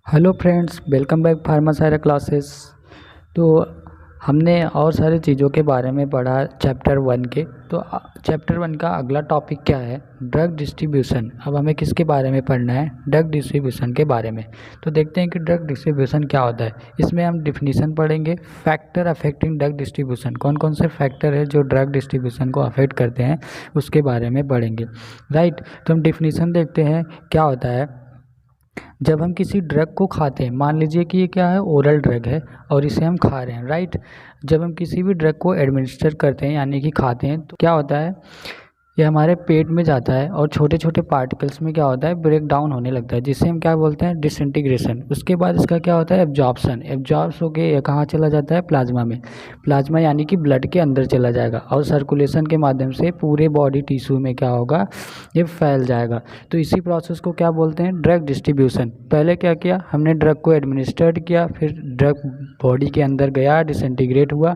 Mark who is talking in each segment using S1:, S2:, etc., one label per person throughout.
S1: Hello friends, welcome back फार्मासाइरा classes. तो हमने और सारी चीज़ों के बारे में पढ़ा चैप्टर 1 के। तो चैप्टर 1 का अगला टॉपिक क्या है? Drug distribution. अब हमें किसके बारे में पढ़ना है? ड्रग डिस्ट्रीब्यूशन के बारे में। तो देखते हैं कि ड्रग डिस्ट्रीब्यूशन क्या होता है। इसमें हम डिफिनीसन पढ़ेंगे, फैक्टर अफेक्टिंग ड्रग डिस्ट्रीब्यूशन, कौन कौन से फैक्टर है जो ड्रग डिस्ट्रीब्यूशन को अफेक्ट करते हैं उसके बारे में पढ़ेंगे। राइट, तो हम डिफिनीसन देखते हैं क्या होता है। जब हम किसी ड्रग को खाते हैं, मान लीजिए कि ये क्या है, ओरल ड्रग है और इसे हम खा रहे हैं। राइट, जब हम किसी भी ड्रग को एडमिनिस्टर करते हैं यानी कि खाते हैं तो क्या होता है, ये हमारे पेट में जाता है और छोटे छोटे पार्टिकल्स में क्या होता है, ब्रेक डाउन होने लगता है, जिसे हम क्या बोलते हैं, डिसइंटीग्रेशन। उसके बाद इसका क्या होता है, एब्जॉर्प्शन। एब्जॉर्ब्स होकर ये कहाँ चला जाता है, प्लाज्मा में। प्लाज्मा यानी कि ब्लड के अंदर चला जाएगा और सर्कुलेशन के माध्यम से पूरे बॉडी टिश्यू में क्या होगा, ये फैल जाएगा। तो इसी प्रोसेस को क्या बोलते हैं, ड्रग डिस्ट्रीब्यूशन। पहले क्या किया हमने, ड्रग को एडमिनिस्टर्ड किया, फिर ड्रग बॉडी के अंदर गया, डिसइंटीग्रेट हुआ,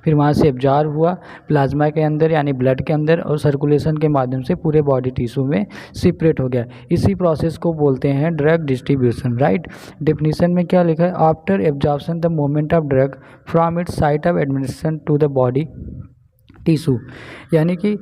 S1: फिर वहाँ से एब्जॉर्ब हुआ प्लाज्मा के अंदर यानी ब्लड के अंदर, और सर्कुलेशन के माध्यम से पूरे बॉडी टिश्यू में सिपरेट हो गया। इसी प्रोसेस को बोलते हैं ड्रग डिस्ट्रीब्यूशन। राइट, डेफिनेशन में क्या लिखा है, after absorption the movement of drug from its site of administration to the body tissue. यानी कि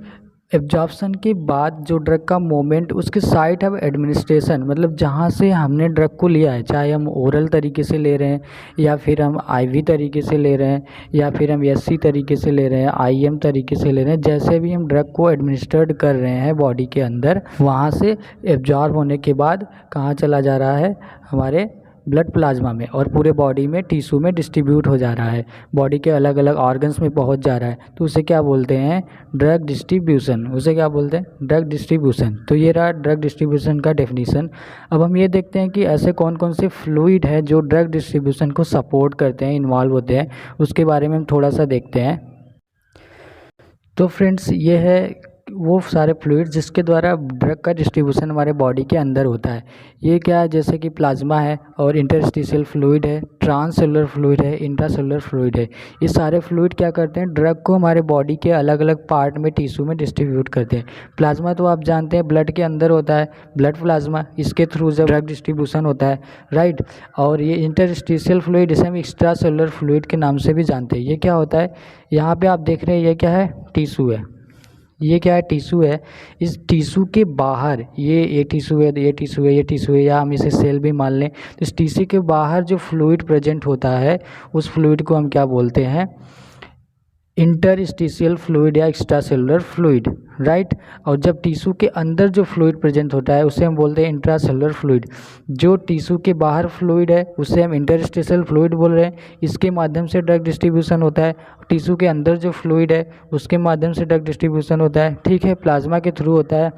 S1: एब्जॉर्प्शन के बाद जो ड्रग का मोमेंट उसके साइट ऑफ एडमिनिस्ट्रेशन, मतलब जहाँ से हमने ड्रग को लिया है, चाहे हम ओरल तरीके से ले रहे हैं या फिर हम आईवी तरीके से ले रहे हैं या फिर हम एससी तरीके से ले रहे हैं, आईएम तरीके से ले रहे हैं, जैसे भी हम ड्रग को एडमिनिस्टर्ड कर रहे हैं बॉडी के अंदर, वहाँ से एब्जॉर्ब होने के बाद कहाँ चला जा रहा है, हमारे ब्लड प्लाज्मा में, और पूरे बॉडी में टिश्यू में डिस्ट्रीब्यूट हो जा रहा है, बॉडी के अलग अलग ऑर्गन्स में पहुंच जा रहा है। तो उसे क्या बोलते हैं, ड्रग डिस्ट्रीब्यूशन। उसे क्या बोलते हैं, ड्रग डिस्ट्रीब्यूशन। तो ये रहा ड्रग डिस्ट्रीब्यूशन का डेफिनेशन। अब हम ये देखते हैं कि ऐसे कौन कौन से फ्लूइड है जो ड्रग डिस्ट्रीब्यूशन को सपोर्ट करते हैं, इन्वॉल्व होते हैं, उसके बारे में हम थोड़ा सा देखते हैं। तो फ्रेंड्स, ये है वो सारे फ्लूइड जिसके द्वारा ड्रग का डिस्ट्रीब्यूशन हमारे बॉडी के अंदर होता है। ये क्या है, जैसे कि प्लाज्मा है और इंटरस्टिशियल फ्लूइड है, ट्रांससेलुलर फ्लूइड है, इंट्रासेलुलर फ्लूइड है। ये सारे फ्लूइड क्या करते हैं, ड्रग को हमारे बॉडी के अलग अलग पार्ट में, टिश्यू में डिस्ट्रीब्यूट करते हैं। प्लाज्मा तो आप जानते हैं ब्लड के अंदर होता है, ब्लड प्लाज्मा, इसके थ्रू जब ड्रग डिस्ट्रीब्यूशन होता है। राइट, और ये इंटरस्टिशियल फ्लूइड इसे हम एक्स्ट्रा सेलुलर फ्लूइड के नाम से भी जानते हैं। ये क्या होता है, यहाँ पे आप देख रहे हैं, ये क्या है, टिश्यू है। ये क्या है, टिश्यू है। इस टिश्यू के बाहर ये टिश्यू है, ये टिश्यू है, ये टिश्यू है, या हम इसे सेल भी मान लें। तो इस टिश्यू के बाहर जो फ्लूइड प्रेजेंट होता है उस फ्लूइड को हम क्या बोलते हैं, इंटरस्टिशियल फ्लूइड या एक्स्ट्रा सेलुलर फ्लूइड। राइट, और जब टिश्यू के अंदर जो फ्लूइड प्रेजेंट होता है उसे हम बोलते हैं इंट्रासेलुलर फ्लूइड। जो टिश्यू के बाहर फ्लूइड है उसे हम इंटरस्टिशियल फ्लूइड बोल रहे हैं, इसके माध्यम से ड्रग डिस्ट्रीब्यूशन होता है। टिश्यू के अंदर जो फ्लूइड है उसके माध्यम से ड्रग डिस्ट्रीब्यूशन होता है। ठीक है, प्लाज्मा के थ्रू होता है।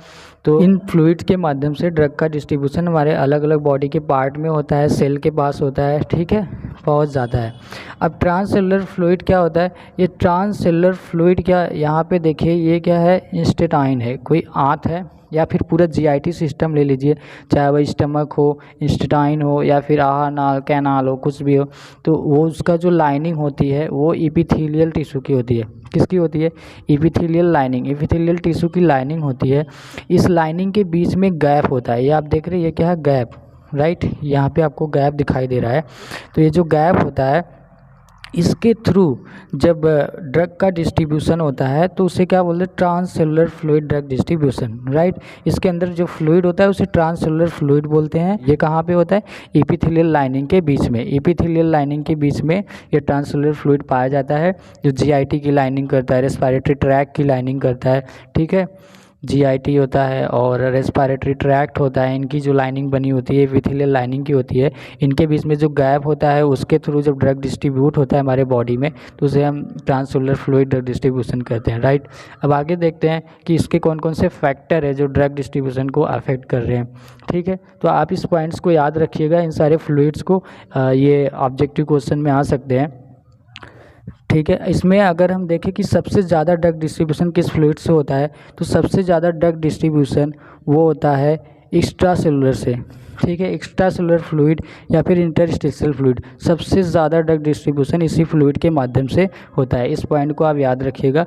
S1: तो इन फ्लूइड के माध्यम से ड्रग का डिस्ट्रीब्यूशन हमारे अलग अलग बॉडी के पार्ट में होता है, सेल के पास होता है। ठीक है, पहुंच जाता है। अब ट्रांससेलुलर फ्लूइड क्या होता है, ये ट्रांससेलुलर फ्लूइड क्या, यहाँ पे देखिए ये क्या है, इंस्टेटाइन है, कोई आंत है या फिर पूरा जीआईटी सिस्टम ले लीजिए, चाहे वह स्टमक हो, इंस्टेटाइन हो या फिर आहानाल कैनाल हो, कुछ भी हो। तो वो उसका जो लाइनिंग होती है वो इपिथेलियल टिश्यू की होती है। किसकी होती है, इपिथेलियल लाइनिंग, इपिथेलियल टिश्यू की लाइनिंग होती है। इस लाइनिंग के बीच में गैप होता है, ये आप देख रहे हैं, ये क्या है, गैप। राइट, यहाँ पे आपको गैप दिखाई दे रहा है। तो ये जो गैप होता है इसके थ्रू जब ड्रग का डिस्ट्रीब्यूशन होता है तो उसे क्या बोलते हैं, transcellular fluid drug distribution. Right, इसके अंदर जो फ्लूइड होता है उसे ट्रांससेलुलर फ्लूइड बोलते हैं। ये कहाँ पे होता है, एपिथेलियल लाइनिंग के बीच में। एपिथेलियल लाइनिंग के बीच में ये ट्रांससेलुलर फ्लूइड पाया जाता है, जो जीआईटी की लाइनिंग करता है, रेस्पिरेटरी ट्रैक्ट की लाइनिंग करता है। ठीक है, जीआईटी होता है और रेस्पिरेटरी ट्रैक्ट होता है, इनकी जो लाइनिंग बनी होती है एपिथेलियल लाइनिंग की होती है। इनके बीच में जो गैप होता है उसके थ्रू जब ड्रग डिस्ट्रीब्यूट होता है हमारे बॉडी में तो उसे हम ट्रांससेलुलर फ्लूइड ड्रग डिस्ट्रीब्यूशन कहते हैं। राइट, अब आगे देखते हैं कि इसके कौन कौन से फैक्टर है जो ड्रग डिस्ट्रीब्यूशन को अफेक्ट कर रहे हैं। ठीक है, तो आप इस पॉइंट्स को याद रखिएगा, इन सारे फ्लूइड्स को, ये ऑब्जेक्टिव क्वेश्चन में आ सकते हैं। ठीक है, इसमें अगर हम देखें कि सबसे ज़्यादा ड्रग डिस्ट्रीब्यूशन किस फ्लूइड से होता है, तो सबसे ज़्यादा ड्रग डिस्ट्रीब्यूशन वो होता है एक्स्ट्रा सेलुलर से। ठीक है, एक्स्ट्रा सेलुलर फ्लूइड या फिर इंटरस्टिशियल फ्लूइड, सबसे ज़्यादा ड्रग डिस्ट्रीब्यूशन इसी फ्लूइड के माध्यम से होता है। इस पॉइंट को आप याद रखिएगा।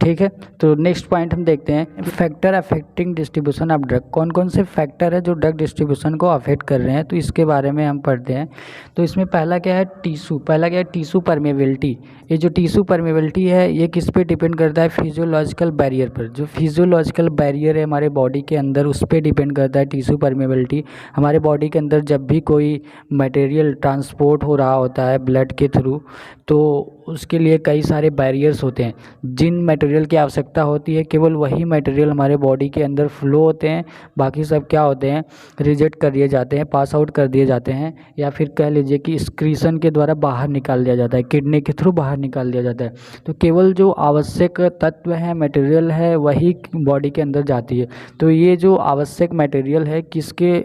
S1: ठीक है। तो नेक्स्ट पॉइंट हम देखते हैं, factor affecting distribution of drug. कौन कौन से फैक्टर है जो ड्रग डिस्ट्रीब्यूशन को अफेक्ट कर रहे हैं, तो इसके बारे में हम पढ़ते हैं। तो इसमें पहला क्या है, टिश्यू परमेबिलिटी। ये जो टिश्यू परमेबिलिटी है ये किस पे डिपेंड करता है, फिजियोलॉजिकल बैरियर पर। जो फिजियोलॉजिकल बैरियर है हमारे बॉडी के अंदर उस पर डिपेंड करता है टिश्यू परमेबिलिटी। हमारे बॉडी के अंदर जब भी कोई मटेरियल ट्रांसपोर्ट हो रहा होता है ब्लड के थ्रू, तो उसके लिए कई सारे बैरियर्स होते हैं। जिन मटेरियल की आवश्यकता होती है केवल वही मटेरियल हमारे बॉडी के अंदर फ्लो होते हैं, बाकी सब क्या होते हैं, रिजेक्ट कर दिए जाते हैं, पास आउट कर दिए जाते हैं, या फिर कह लीजिए कि एक्सक्रीशन के द्वारा बाहर निकाल दिया जाता है, किडनी के थ्रू बाहर निकाल दिया जाता है। तो केवल जो आवश्यक तत्व है, मटेरियल है, वही बॉडी के अंदर जाती है। तो ये जो आवश्यक मटेरियल है किसके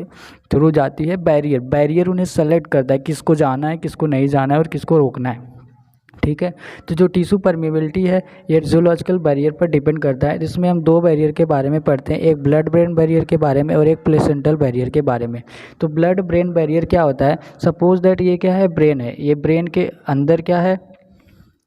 S1: थ्रू जाती है, बैरियर उन्हें सेलेक्ट करता है किसको जाना है, किसको नहीं जाना है और किसको रोकना है, ठीक है। तो जो टिश्यू परमेबिलिटी है ये फिजियोलॉजिकल बैरियर पर डिपेंड करता है। जिसमें हम दो बैरियर के बारे में पढ़ते हैं, एक ब्लड ब्रेन बैरियर के बारे में और एक प्लेसेंटल बैरियर के बारे में। तो ब्लड ब्रेन बैरियर क्या होता है, सपोज दैट ये क्या है, ब्रेन है, ये ब्रेन के अंदर क्या है,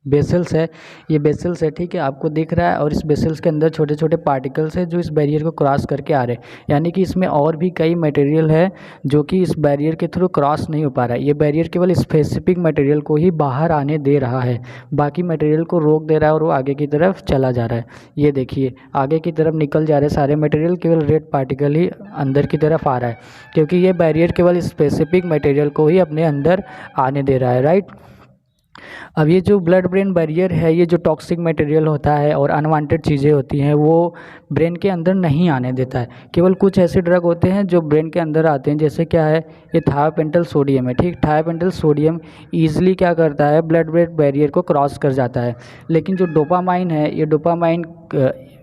S1: बेसल्स है, ये बेसल्स है, ठीक है, आपको दिख रहा है। और इस बेसल्स के अंदर छोटे छोटे पार्टिकल्स है जो इस बैरियर को क्रॉस करके आ रहे हैं, यानी कि इसमें और भी कई मटेरियल है जो कि इस बैरियर के थ्रू क्रॉस नहीं हो पा रहा है। ये बैरियर केवल स्पेसिफिक मटेरियल को ही बाहर आने दे रहा है, बाकी मटेरियल को रोक दे रहा है और वो आगे की तरफ चला जा रहा है। ये देखिए आगे की तरफ निकल जा रहे हैं सारे मटेरियल, केवल रेड पार्टिकल ही अंदर की तरफ आ रहा है, क्योंकि ये बैरियर केवल स्पेसिफिक मटेरियल को ही अपने अंदर आने दे रहा है, राइट। अब ये जो ब्लड ब्रेन बैरियर है, ये जो टॉक्सिक मटेरियल होता है और अनवांटेड चीज़ें होती हैं वो ब्रेन के अंदर नहीं आने देता है। केवल कुछ ऐसे ड्रग होते हैं जो ब्रेन के अंदर आते हैं, जैसे क्या है, ये थायोपेंटल सोडियम है, ठीक। थायोपेंटल सोडियम ईजिली क्या करता है, ब्लड ब्रेन बैरियर को क्रॉस कर जाता है। लेकिन जो डोपामाइन है, ये डोपामाइन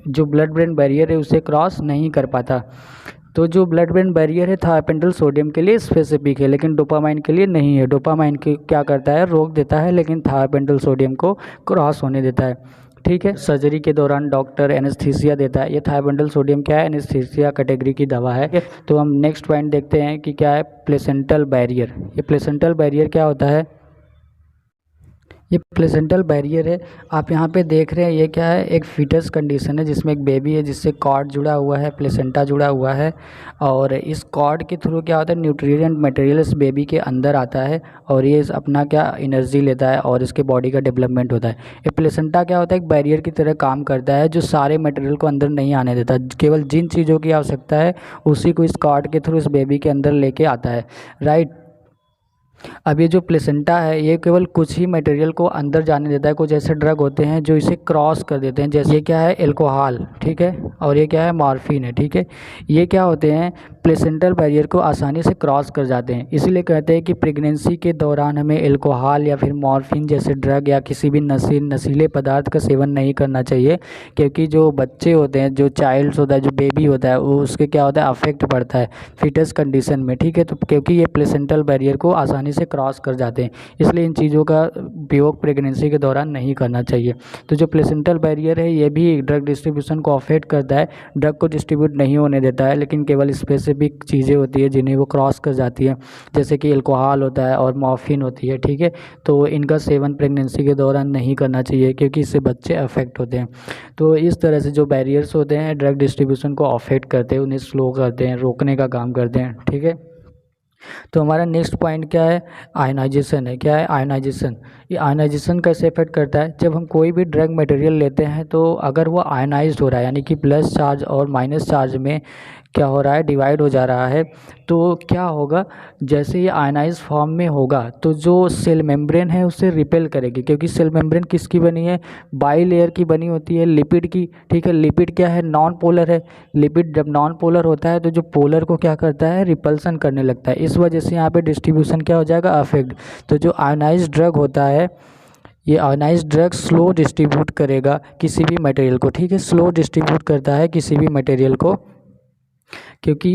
S1: जो ब्लड ब्रेन बैरियर है उसे क्रॉस नहीं कर पाता। तो जो ब्लड ब्रेन बैरियर है थायोपेंटल सोडियम के लिए स्पेसिफिक है, लेकिन डोपामाइन के लिए नहीं है। डोपामाइन के क्या करता है, रोक देता है, लेकिन थायोपेंटल सोडियम को क्रॉस होने देता है, ठीक है। सर्जरी के दौरान डॉक्टर एनेस्थीसिया देता है। ये थायोपेंटल सोडियम क्या है, एनेस्थीसिया कैटेगरी की दवा है। तो हम नेक्स्ट पॉइंट देखते हैं कि क्या है, प्लेसेंटल बैरियर। ये प्लेसेंटल बैरियर क्या होता है, ये प्लेसेंटल बैरियर है, आप यहाँ पे देख रहे हैं, ये क्या है, एक फीटस कंडीशन है जिसमें एक बेबी है जिससे कॉर्ड जुड़ा हुआ है, प्लेसेंटा जुड़ा हुआ है, और इस कॉर्ड के थ्रू क्या होता है, न्यूट्रिएंट मटेरियल इस बेबी के अंदर आता है और ये अपना क्या एनर्जी लेता है और इसके बॉडी का डेवलपमेंट होता है। ये प्लेसेंटा क्या होता है, एक बैरियर की तरह काम करता है जो सारे मटेरियल को अंदर नहीं आने देता, केवल जिन चीज़ों की आवश्यकता है उसी को इस कॉर्ड के थ्रू इस बेबी के अंदर लेके आता है, राइट। अब ये जो प्लेसेंटा है ये केवल कुछ ही मटेरियल को अंदर जाने देता है। कुछ ऐसे ड्रग होते हैं जो इसे क्रॉस कर देते हैं, जैसे ये क्या है, एल्कोहल, ठीक है, और ये क्या है, मॉर्फिन है, ठीक है। ये क्या होते हैं, प्लेसेंटल बैरियर को आसानी से क्रॉस कर जाते हैं। इसीलिए कहते हैं कि प्रेगनेंसी के दौरान हमें एल्कोहल या फिर मॉर्फिन जैसे ड्रग या किसी भी नशीले पदार्थ का सेवन नहीं करना चाहिए, क्योंकि जो बच्चे होते हैं, जो चाइल्ड्स होता है, जो बेबी होता है, वो उसके क्या होता है, अफेक्ट पड़ता है फीटस कंडीशन में, ठीक है। तो क्योंकि ये प्लेसेंटल बैरियर को आसानी से क्रॉस कर जाते हैं, इसलिए इन चीज़ों का उपयोग प्रेगनेंसी के दौरान नहीं करना चाहिए। तो जो प्लेसेंटल बैरियर है ये भी ड्रग डिस्ट्रीब्यूशन को अफेक्ट करता है, ड्रग को डिस्ट्रीब्यूट नहीं होने देता है, लेकिन केवल स्पेसिफिक चीज़ें होती है जिन्हें वो क्रॉस कर जाती है, जैसे कि एल्कोहल होता है और मॉर्फिन होती है, ठीक है। तो इनका सेवन प्रेगनेंसी के दौरान नहीं करना चाहिए क्योंकि इससे बच्चे अफेक्ट होते हैं। तो इस तरह से जो बैरियर्स होते हैं ड्रग डिस्ट्रीब्यूशन को अफेक्ट करते हैं, उन्हें स्लो करते हैं, रोकने का काम करते हैं, ठीक है। तो हमारा नेक्स्ट पॉइंट क्या है, आयनाइजेशन है। क्या है, आयनाइजेशन। ये आयनाइजेशन कैसे इफेक्ट करता है, जब हम कोई भी ड्रग मटेरियल लेते हैं तो अगर वो आयनाइज्ड हो रहा है, यानी कि प्लस चार्ज और माइनस चार्ज में क्या हो रहा है, डिवाइड हो जा रहा है, तो क्या होगा, जैसे ये आयनाइज फॉर्म में होगा तो जो सेल मेम्ब्रेन है उससे रिपेल करेगी, क्योंकि सेल मेम्ब्रेन किसकी बनी है, बाई लेयर की बनी होती है, लिपिड की, ठीक है। लिपिड क्या है, नॉन पोलर है। लिपिड जब नॉन पोलर होता है तो जो पोलर को क्या करता है, रिपल्सन करने लगता है, इस वजह से यहाँ पे डिस्ट्रीब्यूशन क्या हो जाएगा, अफेक्ट। तो जो आयनाइज ड्रग होता है, ये आयनाइज ड्रग स्लो डिस्ट्रीब्यूट करेगा किसी भी मटेरियल को, ठीक है, स्लो डिस्ट्रीब्यूट करता है किसी भी मटेरियल को, क्योंकि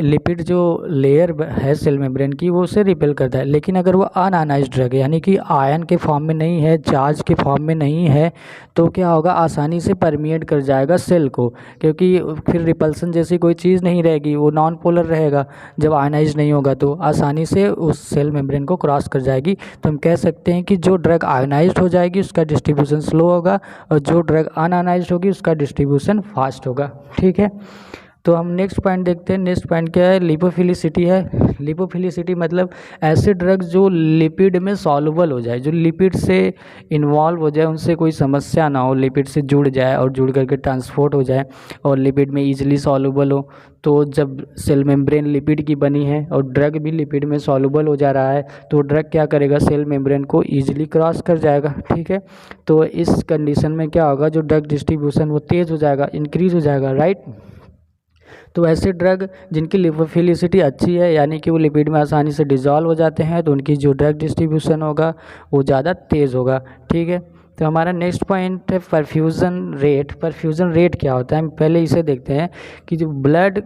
S1: लिपिड जो लेयर है सेल मेम्ब्रेन की वो उसे रिपेल करता है। लेकिन अगर वो अनआयनाइज्ड ड्रग है यानी कि आयन के फॉर्म में नहीं है, चार्ज के फॉर्म में नहीं है, तो क्या होगा, आसानी से परमिएट कर जाएगा सेल को, क्योंकि फिर रिपल्सन जैसी कोई चीज़ नहीं रहेगी, वो नॉन पोलर रहेगा। जब आयनाइज नहीं होगा तो आसानी से उस सेल मेम्ब्रेन को क्रॉस कर जाएगी। तो हम कह सकते हैं कि जो ड्रग आयनाइज्ड हो जाएगी उसका डिस्ट्रीब्यूशन स्लो होगा, और जो ड्रग अनआयनाइज्ड होगी उसका डिस्ट्रीब्यूशन फास्ट होगा। ठीक है, तो हम नेक्स्ट पॉइंट देखते हैं। नेक्स्ट पॉइंट क्या है, लिपोफिलिसिटी है। लिपोफिलिसिटी मतलब ऐसे ड्रग्स जो लिपिड में सॉल्युबल हो जाए, जो लिपिड से इन्वॉल्व हो जाए, उनसे कोई समस्या ना हो, लिपिड से जुड़ जाए और जुड़ करके ट्रांसपोर्ट हो जाए और लिपिड में ईजिली सॉल्युबल हो। तो जब सेल मेम्ब्रेन लिपिड की बनी है और ड्रग भी लिपिड में सॉल्युबल हो जा रहा है, तो ड्रग क्या करेगा, सेल मेम्ब्रेन को ईजिली क्रॉस कर जाएगा। ठीक है, तो इस कंडीशन में क्या होगा, जो ड्रग डिस्ट्रीब्यूशन वो तेज़ हो जाएगा, इंक्रीज हो जाएगा। राइट, तो ऐसे ड्रग जिनकी लिपोफिलिसिटी अच्छी है यानी कि वो लिपिड में आसानी से डिज़ोल्व हो जाते हैं, तो उनकी जो ड्रग डिस्ट्रीब्यूशन होगा वो ज़्यादा तेज़ होगा। ठीक है, तो हमारा नेक्स्ट पॉइंट है परफ्यूज़न रेट। परफ्यूज़न रेट क्या होता है, हम पहले इसे देखते हैं कि जो ब्लड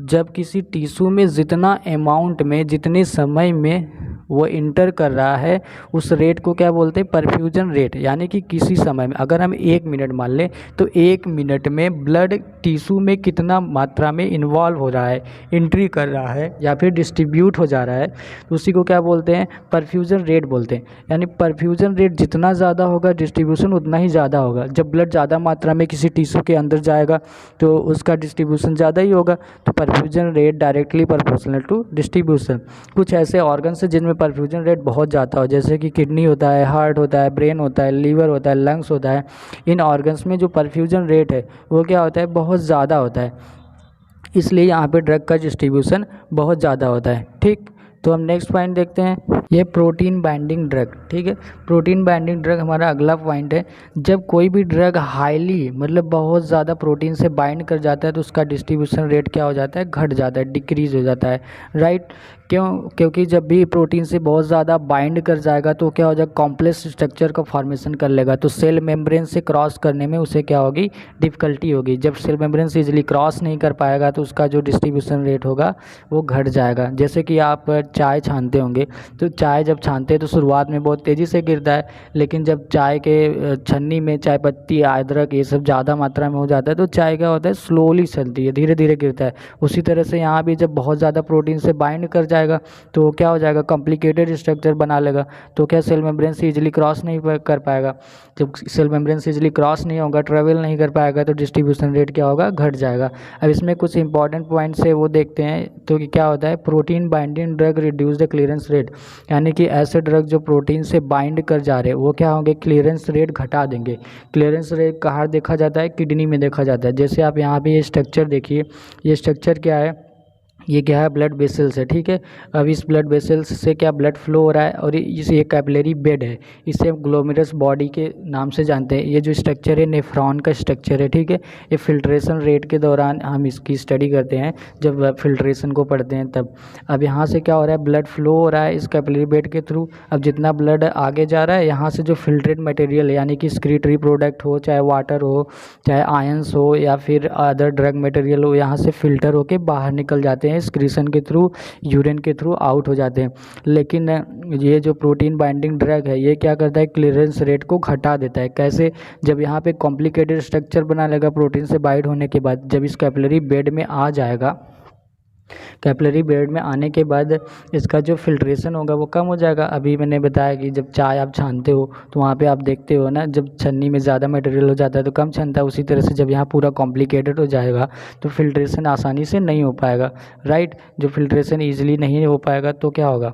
S1: जब किसी टिश्यू में जितना अमाउंट में, जितने समय में वो इंटर कर रहा है, उस रेट को क्या बोलते हैं, परफ्यूजन रेट। यानी कि किसी समय में, अगर हम 1 मिनट मान लें, तो 1 मिनट में ब्लड टिश्यू में कितना मात्रा में इन्वॉल्व हो रहा है, एंट्री कर रहा है या फिर डिस्ट्रीब्यूट हो जा रहा है, तो उसी को क्या बोलते हैं, परफ्यूजन रेट बोलते हैं। यानी परफ्यूजन रेट जितना ज़्यादा होगा, डिस्ट्रीब्यूशन उतना ही ज़्यादा होगा। जब ब्लड ज़्यादा मात्रा में किसी टिश्यू के अंदर जाएगा तो उसका डिस्ट्रीब्यूशन ज़्यादा ही होगा। तो perfusion rate directly proportional to distribution. कुछ ऐसे ऑर्गन्स हैं जिनमें परफ्यूजन रेट बहुत ज़्यादा हो, जैसे कि किडनी होता है, हार्ट होता है, ब्रेन होता है, लीवर होता है, लंग्स होता है। इन ऑर्गन्स में जो परफ्यूजन रेट है वो क्या होता है, बहुत ज़्यादा होता है, इसलिए यहाँ पे ड्रग का डिस्ट्रीब्यूशन बहुत ज़्यादा होता है। ठीक, तो हम नेक्स्ट पॉइंट देखते हैं, ये प्रोटीन बाइंडिंग ड्रग। ठीक है, प्रोटीन बाइंडिंग ड्रग हमारा अगला पॉइंट है। जब कोई भी ड्रग हाईली मतलब बहुत ज़्यादा प्रोटीन से बाइंड कर जाता है तो उसका डिस्ट्रीब्यूशन रेट क्या हो जाता है, घट जाता है, डिक्रीज हो जाता है। राइट, क्यों, क्योंकि जब भी प्रोटीन से बहुत ज़्यादा बाइंड कर जाएगा तो क्या हो जाएगा, कॉम्प्लेक्स स्ट्रक्चर का फॉर्मेशन कर लेगा, तो सेल मेम्ब्रेन से क्रॉस करने में उसे क्या होगी, डिफ़िकल्टी होगी। जब सेल मेम्ब्रेन से इजीली क्रॉस नहीं कर पाएगा तो उसका जो डिस्ट्रीब्यूशन रेट होगा वो घट जाएगा। जैसे कि आप चाय छानते होंगे, तो चाय जब छानते हैं तो शुरुआत में बहुत तेज़ी से गिरता है, लेकिन जब चाय के छन्नी में चाय पत्ती, अदरक, ये सब ज़्यादा मात्रा में हो जाता है तो चाय क्या होता है, स्लोली चलती है, धीरे धीरे गिरता है। उसी तरह से यहाँ भी जब बहुत ज़्यादा प्रोटीन से बाइंड कर जाएगा तो क्या हो जाएगा, कॉम्प्लिकेटेड स्ट्रक्चर बना लेगा, तो क्या सेल मेम्ब्रेन से इजीली क्रॉस नहीं कर पाएगा। जब सेल मेम्ब्रेन से इजीली क्रॉस नहीं होगा, ट्रेवल नहीं कर पाएगा, तो डिस्ट्रीब्यूशन रेट क्या होगा, घट जाएगा। अब इसमें कुछ इंपॉर्टेंट पॉइंट्स है वो देखते हैं। तो कि क्या होता है, protein binding drug reduce the clearance rate, यानी कि ऐसे ड्रग जो प्रोटीन से बाइंड कर जा रहे हैं वो क्या होंगे, क्लियरेंस रेट घटा देंगे। क्लियरेंस रेट कहाँ देखा जाता है, किडनी में देखा जाता है। जैसे आप यहाँ पे ये स्ट्रक्चर देखिए, ये स्ट्रक्चर क्या है, ये क्या है, ब्लड वेसल्स है। ठीक है, अब इस ब्लड वेसल्स से क्या ब्लड फ्लो हो रहा है, और ये कैपिलरी बेड है, इसे ग्लोमेरुलस बॉडी के नाम से जानते हैं। ये जो स्ट्रक्चर है नेफ्रॉन का स्ट्रक्चर है। ठीक है, ये फिल्ट्रेशन रेट के दौरान हम इसकी स्टडी करते हैं, जब फिल्ट्रेशन को पढ़ते हैं तब। अब यहाँ से क्या हो रहा है, ब्लड फ्लो हो रहा है इस कैपिलरी बेड के थ्रू। अब जितना ब्लड आगे जा रहा है, यहाँ से जो फिल्ट्रेट मटेरियल यानी कि स्क्रीटरी प्रोडक्ट हो, चाहे वाटर हो, चाहे आयंस हो, या फिर अदर ड्रग मटेरियल हो, यहाँ से फिल्टर होके बाहर निकल जाते हैं, एक्सक्रीशन के थ्रू, यूरिन के थ्रू आउट हो जाते हैं। लेकिन ये जो प्रोटीन बाइंडिंग ड्रग है ये क्या करता है, क्लियरेंस रेट को घटा देता है। कैसे, जब यहाँ पे कॉम्प्लिकेटेड स्ट्रक्चर बना लेगा प्रोटीन से बाइंड होने के बाद, जब इस कैपिलरी बेड में आ जाएगा, कैपिलरी बेड में आने के बाद इसका जो फिल्ट्रेशन होगा वो कम हो जाएगा। अभी मैंने बताया कि जब चाय आप छानते हो तो वहाँ पे आप देखते हो ना, जब छन्नी में ज़्यादा मटेरियल हो जाता है तो कम छनता है। उसी तरह से जब यहाँ पूरा कॉम्प्लिकेटेड हो जाएगा तो फिल्ट्रेशन आसानी से नहीं हो पाएगा। राइट, जो फिल्ट्रेशन ईजिली नहीं हो पाएगा तो क्या होगा,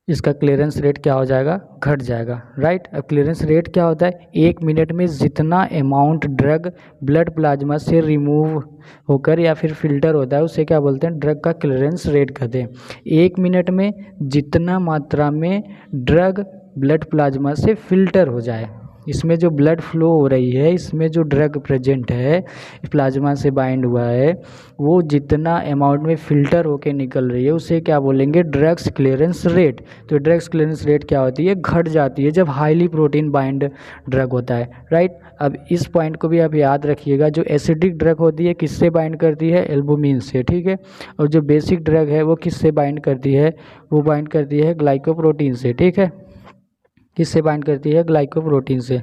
S1: इसका क्लियरेंस रेट क्या हो जाएगा, घट जाएगा। राइट, अब क्लियरेंस रेट क्या होता है, 1 मिनट में जितना अमाउंट ड्रग ब्लड प्लाज्मा से रिमूव होकर या फिर फिल्टर होता है उसे क्या बोलते हैं, ड्रग का क्लियरेंस रेट कहते हैं। 1 मिनट में जितना मात्रा में ड्रग ब्लड प्लाज्मा से फिल्टर हो जाए, इसमें जो ब्लड फ्लो हो रही है, इसमें जो ड्रग प्रेजेंट है प्लाज्मा से बाइंड हुआ है, वो जितना अमाउंट में फ़िल्टर होके निकल रही है उसे क्या बोलेंगे, ड्रग्स क्लियरेंस रेट। तो ड्रग्स क्लियरेंस रेट क्या होती है, घट जाती है जब हाईली प्रोटीन बाइंड ड्रग होता है, राइट। अब इस पॉइंट को भी आप याद रखिएगा, जो एसिडिक ड्रग होती है किससे बाइंड करती है, एल्बुमिन से, ठीक है। और जो बेसिक ड्रग है वो किससे बाइंड करती है, वो बाइंड करती है ग्लाइकोप्रोटीन से, ठीक है। किससे बाइंड करती है, ग्लाइकोप्रोटीन से।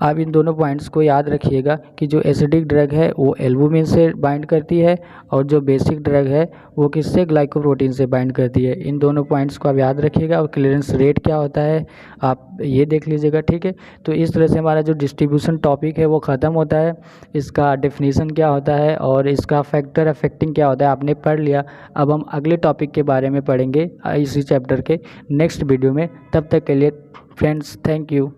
S1: आप इन दोनों पॉइंट्स को याद रखिएगा कि जो एसिडिक ड्रग है वो एल्बुमिन से बाइंड करती है और जो बेसिक ड्रग है वो किससे, ग्लाइकोप्रोटीन से बाइंड करती है। इन दोनों पॉइंट्स को आप याद रखिएगा। और क्लियरेंस रेट क्या होता है आप ये देख लीजिएगा, ठीक है। तो इस तरह से हमारा जो डिस्ट्रीब्यूशन टॉपिक है वो ख़त्म होता है। इसका डेफिनीसन क्या होता है और इसका फैक्टर अफेक्टिंग क्या होता है आपने पढ़ लिया। अब हम अगले टॉपिक के बारे में पढ़ेंगे इसी चैप्टर के नेक्स्ट वीडियो में। तब तक के लिए फ्रेंड्स, थैंक यू।